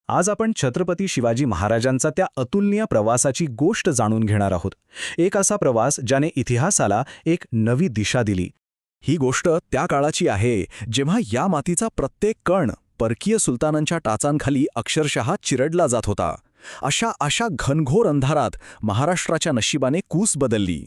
आज आपण छत्रपती शिवाजी महाराजांचा त्या अतुलनीय प्रवासाची गोष्ट जाणून घेणार आहोत. एक असा प्रवास ज्याने इतिहासाला एक नवी दिशा दिली. ही गोष्ट त्या काळाची आहे जेव्हा या मातीचा प्रत्येक कण परकीय सुलतानांच्या टाचांखाली अक्षरशः चिरडला जात होता. अशा घनघोर अंधारात महाराष्ट्राच्या नशिबाने कूस बदलली.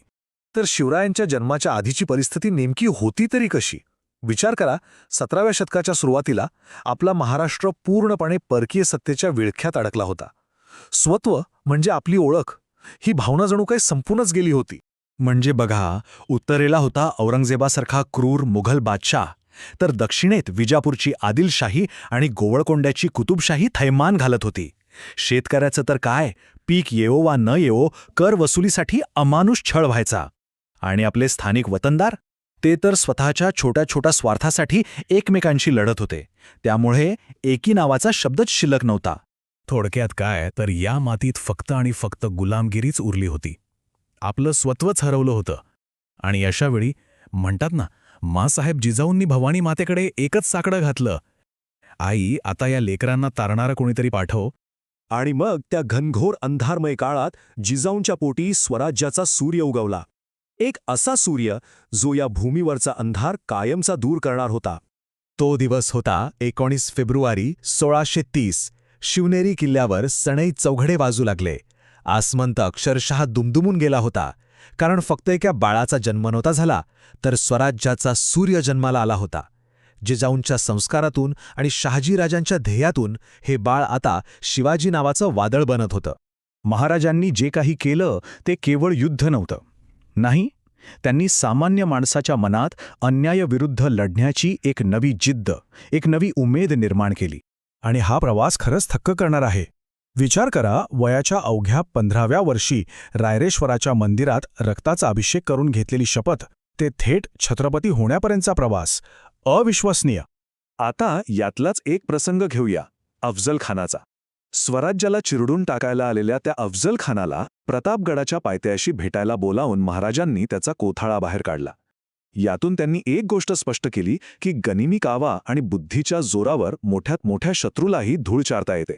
तर शिवरायांच्या जन्माच्या आधीची परिस्थिती नेमकी होती तरी कशी? विचार करा, 17व्या शतकाच्या सुरुवातीला आपला महाराष्ट्र पूर्णपणे परकीय सत्तेच्या विळख्यात अडकला होता. स्वत्व म्हणजे आपली ओळख, ही भावना जणू काही संपूनच गेली होती. म्हणजे बघा, उत्तरेला होता औरंगजेबासारखा क्रूर मुघल बादशाह, तर दक्षिणेत विजापूरची आदिलशाही आणि गोवळकोंड्याची कुतुबशाही थैमान घालत होती. शेतकऱ्याचं तर काय, पीक येवो वा न येवो, कर वसुलीसाठी अमानुष छळ व्हायचा. आणि आपले स्थानिक वतनदार, ते तर स्वतःच्या छोट्या छोट्या स्वार्थासाठी एकमेकांशी लढत होते. त्यामुळे एकी नावाचा शब्दच शिल्लक नव्हता. थोडक्यात काय, तर या मातीत फक्त आणि फक्त गुलामगिरीच उरली होती. आपलं स्वत्वच हरवलं होतं. आणि अशावेळी म्हणतात ना, मासाहेब जिजाऊंनी भवानी मातेकडे एकच साकडं घातलं, आई, आता या लेकरांना तारणारं कोणीतरी पाठव. आणि मग त्या घनघोर अंधारमय काळात जिजाऊंच्या पोटी स्वराज्याचा सूर्य उगवला. एक असा सूर्य जो या भूमीवरचा अंधार कायमचा दूर करणार होता. तो दिवस होता 19 फेब्रुवारी 1630. शिवनेरी किल्ल्यावर सनई चौघडे वाजू लागले. आसमंत अक्षरशः दुमदुमून गेला होता. कारण फक्त एका बाळाचा जन्म नव्हता झाला, तर स्वराज्याचा सूर्य जन्माला आला होता. जिजाऊंच्या संस्कारातून आणि शहाजीराजांच्या ध्येयातून हे बाळ आता शिवाजी नावाचं वादळ बनत होतं. महाराजांनी जे काही केलं ते केवळ युद्ध नव्हतं. नाही, त्यांनी सामान्य माणसाच्या मनात अन्यायाविरुद्ध लढण्याची एक नवी जिद्द, एक नवी उमेद निर्माण केली. आणि हा प्रवास खरंच थक्क करणार आहे. विचार करा, वयाच्या अवघ्या 15व्या वर्षी रायरेश्वराच्या मंदिरात रक्ताचा अभिषेक करून घेतलेली शपथ, ते थेट छत्रपती होण्यापर्यंतचा प्रवास. अविश्वसनीय. आता यातलाच एक प्रसंग घेऊया, अफजल खानाचा. स्वराज्याला चिरडून टाकायला आलेल्या त्या अफजल खानाला प्रतापगडाच्या पायथ्याशी भेटायला बोलावून महाराजांनी त्याचा कोथळा बाहेर काढला. यातून त्यांनी एक गोष्ट स्पष्ट केली की गनिमी कावा आणि बुद्धीच्या जोरावर मोठ्यात मोठ्या शत्रूलाही धूळ चारता येते.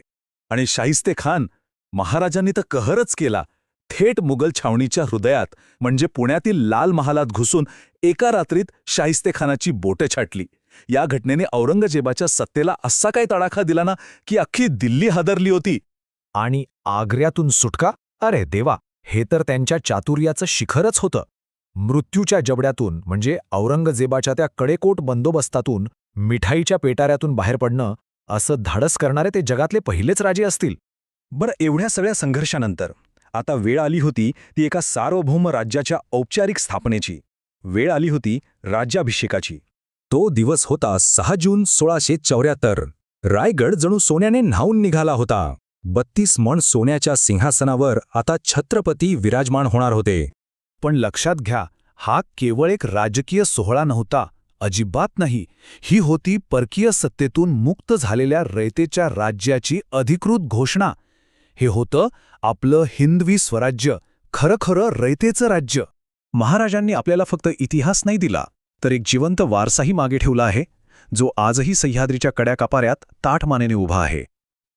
आणि शाहिस्ते खान, महाराजांनी तर कहरच केला. थेट मुघल छावणीच्या हृदयात म्हणजे पुण्यातील लाल महालात घुसून एका रात्रीत शाहिस्ते खानाची बोटे छाटली. या घटनेने औरंगजेबाच्या सत्तेला असा काही तडाखा दिला ना की अख्खी दिल्ली हादरली होती. आणि आग्र्यातून सुटका? अरे देवा, हे तर त्यांच्या चातुर्याचं शिखरच होतं. मृत्यूच्या जबड्यातून म्हणजे औरंगजेबाच्या त्या कडेकोट बंदोबस्तातून, मिठाईच्या पेटाऱ्यातून बाहेर पडणं, असं धाडस करणारे ते जगातले पहिलेच राजे असतील. बरं, एवढ्या सगळ्या संघर्षानंतर आता वेळ आली होती ती एका सार्वभौम राज्याच्या औपचारिक स्थापनेची. वेळ आली होती राज्याभिषेकाची. तो दिवस होता 6 जून 1674. रायगड जणू सोन्याने न्हाऊन निघाला होता. 32 मण सोन्याच्या सिंहासनावर आता छत्रपती विराजमान होणार होते. पण लक्षात घ्या, हा केवळ एक राजकीय सोहळा नव्हता. अजिबात नाही. ही होती परकीय सत्तेतून मुक्त झालेल्या रयतेच्या राज्याची अधिकृत घोषणा. हे होतं आपलं हिंदवी स्वराज्य, खरं रयतेचं राज्य. महाराजांनी आपल्याला फक्त इतिहास नाही दिला, तर एक जिवंत वारसाही मागे ठेवला आहे, जो आजही सह्याद्रीच्या कड्याकापाऱ्यात ताठ मानेने उभा आहे.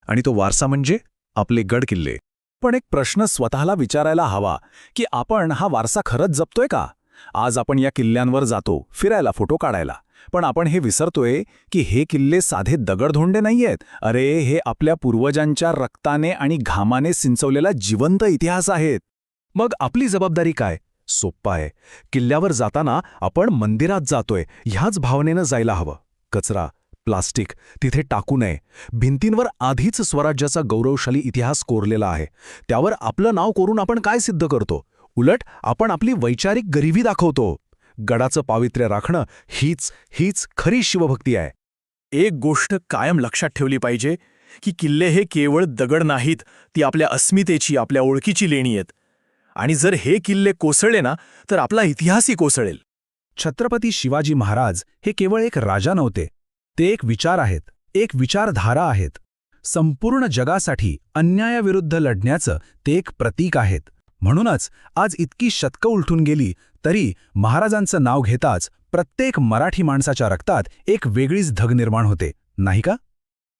आणि तो वारसा म्हणजे आपले गड किल्ले. पण एक प्रश्न स्वतःला विचारायला हवा की आपण हा वारसा खरंच जपतोय का? आज आपण या किल्ल्यांवर जातो फिरायला, फोटो काढायला, पण आपण हे विसरतोय की हे किल्ले साधे दगडधोंडे नाहीयेत. अरे, हे आपल्या पूर्वजांच्या रक्ताने आणि घामाने सिंचवलेला जिवंत इतिहास आहेत. मग आपली जबाबदारी काय? सोप्पं आहे. किल्ल्यावर जाताना आपण मंदिरात जातोय ह्याच भावनेनं जायला हवं. कचरा, प्लास्टिक तिथे टाकू नये. भिंतींवर आधीच स्वराज्याचा गौरवशाली इतिहास कोरलेला आहे. त्यावर आपलं नाव कोरून आपण काय सिद्ध करतो? उलट आपण आपली वैचारिक गरिबी दाखवतो. गडाचं पावित्र्य राखणं हीच खरी शिवभक्ती आहे. एक गोष्ट कायम लक्षात ठेवली पाहिजे की किल्ले हे केवळ दगड नाहीत, ती आपल्या अस्मितेची, आपल्या ओळखीची लेणी आहेत. आणि जर हे किल्ले कोसळले ना, तर आपला इतिहासही कोसळेल. छत्रपती शिवाजी महाराज हे केवळ एक राजा नव्हते. ते एक विचार आहेत, एक विचारधारा आहेत. संपूर्ण जगासाठी अन्यायाविरुद्ध लढण्याचं ते एक प्रतीक आहेत. म्हणूनच आज इतकी शतकं उलटून गेली तरी महाराजांचं नाव घेताच प्रत्येक मराठी माणसाच्या रक्तात एक वेगळीच धग निर्माण होते, नाही का?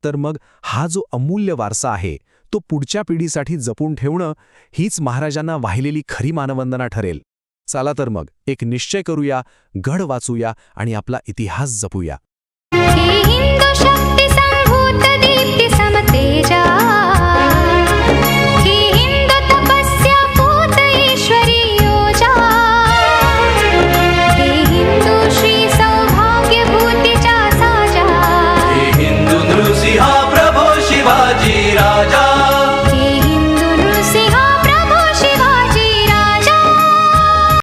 तर मग हा जो अमूल्य वारसा आहे तो पुढच्या पिढीसाठी जपून ठेवणं हीच महाराजांना वाहिलेली खरी मानवंदना ठरेल. चला तर मग एक निश्चय करूया, गढ वाचूया आणि आपला इतिहास जपूया. हे हिंदू शक्ती संभूत दीप्ती समतेजा